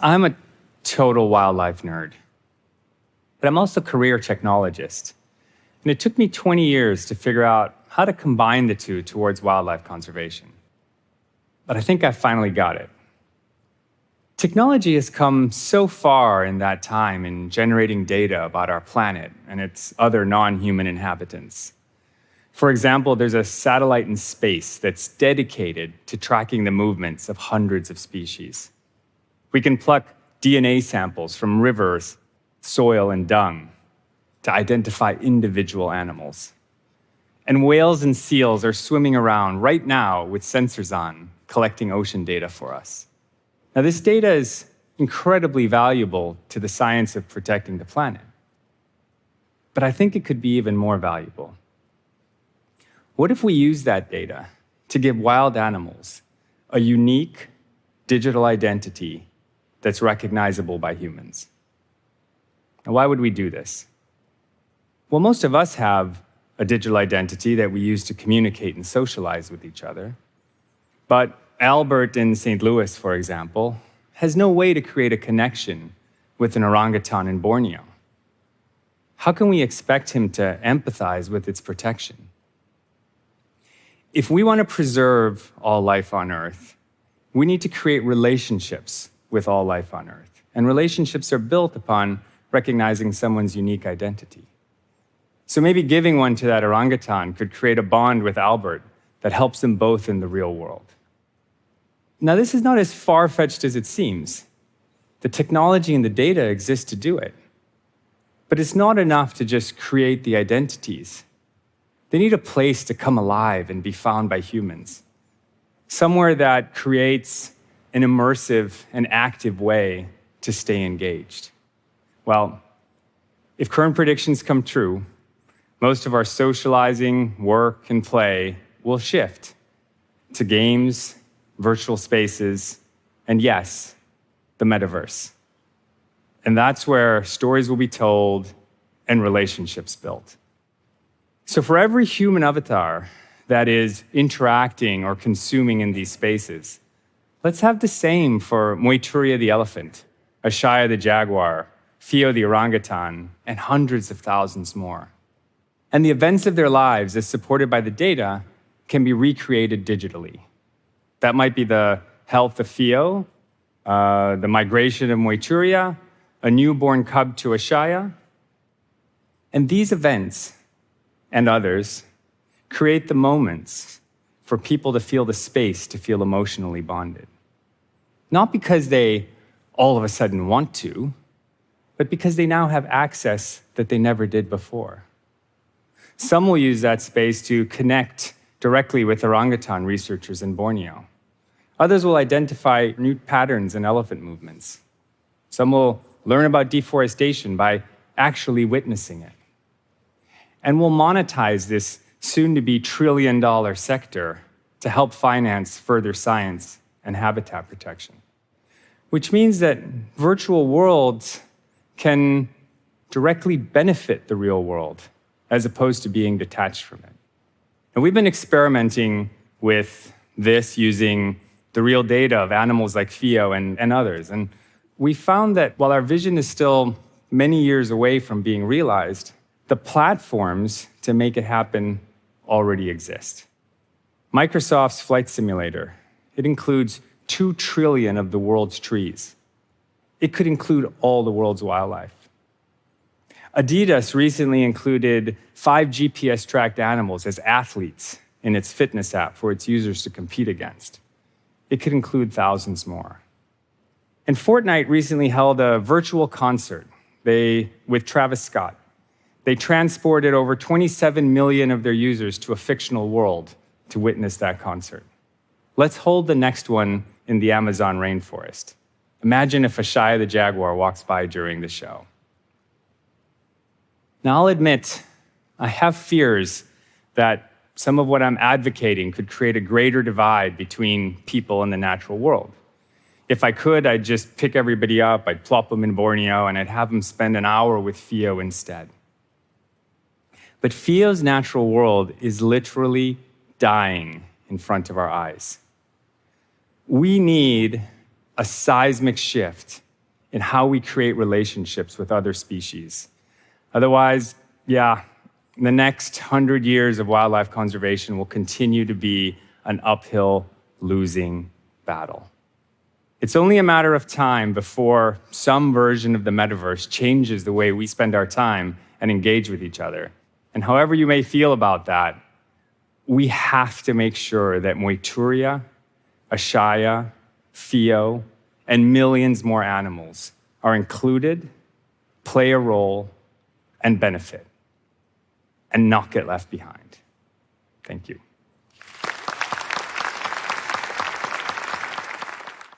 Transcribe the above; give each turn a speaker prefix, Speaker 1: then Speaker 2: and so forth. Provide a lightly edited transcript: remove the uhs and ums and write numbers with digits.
Speaker 1: I'm a total wildlife nerd, but I'm also a career technologist. And it took me 20 years to figure out how to combine the two towards wildlife conservation. But I think I finally got it. Technology has come so far in that time in generating data about our planet and its other non-human inhabitants. For example, there's a satellite in space that's dedicated to tracking the movements of hundreds of species. We can pluck DNA samples from rivers, soil, and dung to identify individual animals. And whales and seals are swimming around right now with sensors on, collecting ocean data for us. Now, this data is incredibly valuable to the science of protecting the planet. But I think it could be even more valuable. What if we use that data to give wild animals a unique digital identity that's recognizable by humans? Now, why would we do this? Well, most of us have a digital identity that we use to communicate and socialize with each other. But Albert in St. Louis, for example, has no way to create a connection with an orangutan in Borneo. How can we expect him to empathize with its protection? If we want to preserve all life on Earth, we need to create relationships with all life on Earth. And relationships are built upon recognizing someone's unique identity. So maybe giving one to that orangutan could create a bond with Albert that helps them both in the real world. Now, this is not as far-fetched as it seems. The technology and the data exist to do it. But it's not enough to just create the identities. They need a place to come alive and be found by humans. Somewhere that creates an immersive and active way to stay engaged. Well, if current predictions come true, most of our socializing, work, and play will shift to games, virtual spaces, and yes, the metaverse. And that's where stories will be told and relationships built. So for every human avatar that is interacting or consuming in these spaces, let's have the same for Moituria the elephant, Ashaya the jaguar, Fio the orangutan, and hundreds of thousands more. And the events of their lives, as supported by the data, can be recreated digitally. That might be the health of Fio, the migration of Moituria, a newborn cub to Ashaya. And these events, and others, create the moments for people to feel the space to feel emotionally bonded. Not because they all of a sudden want to, but because they now have access that they never did before. Some will use that space to connect directly with orangutan researchers in Borneo. Others will identify new patterns in elephant movements. Some will learn about deforestation by actually witnessing it. And we'll monetize this soon-to-be trillion-dollar sector to help finance further science and habitat protection. Which means that virtual worlds can directly benefit the real world as opposed to being detached from it. And we've been experimenting with this using the real data of animals like Fio and others. And we found that while our vision is still many years away from being realized, the platforms to make it happen already exist. Microsoft's flight simulator, it includes 2 trillion of the world's trees. It could include all the world's wildlife. Adidas recently included 5 GPS-tracked animals as athletes in its fitness app for its users to compete against. It could include thousands more. And Fortnite recently held a virtual concert with Travis Scott. They transported over 27 million of their users to a fictional world to witness that concert. Let's hold the next one in the Amazon rainforest. Imagine if Ashaya the jaguar walks by during the show. Now, I'll admit, I have fears that some of what I'm advocating could create a greater divide between people and the natural world. If I could, I'd just pick everybody up, I'd plop them in Borneo, and I'd have them spend an hour with Fio instead. But Fio's natural world is literally dying in front of our eyes. We need a seismic shift in how we create relationships with other species. Otherwise, the next 100 years of wildlife conservation will continue to be an uphill, losing battle. It's only a matter of time before some version of the metaverse changes the way we spend our time and engage with each other. And however you may feel about that, we have to make sure that Moituria, Ashaya, Theo, and millions more animals are included, play a role, and benefit, and not get left behind. Thank you.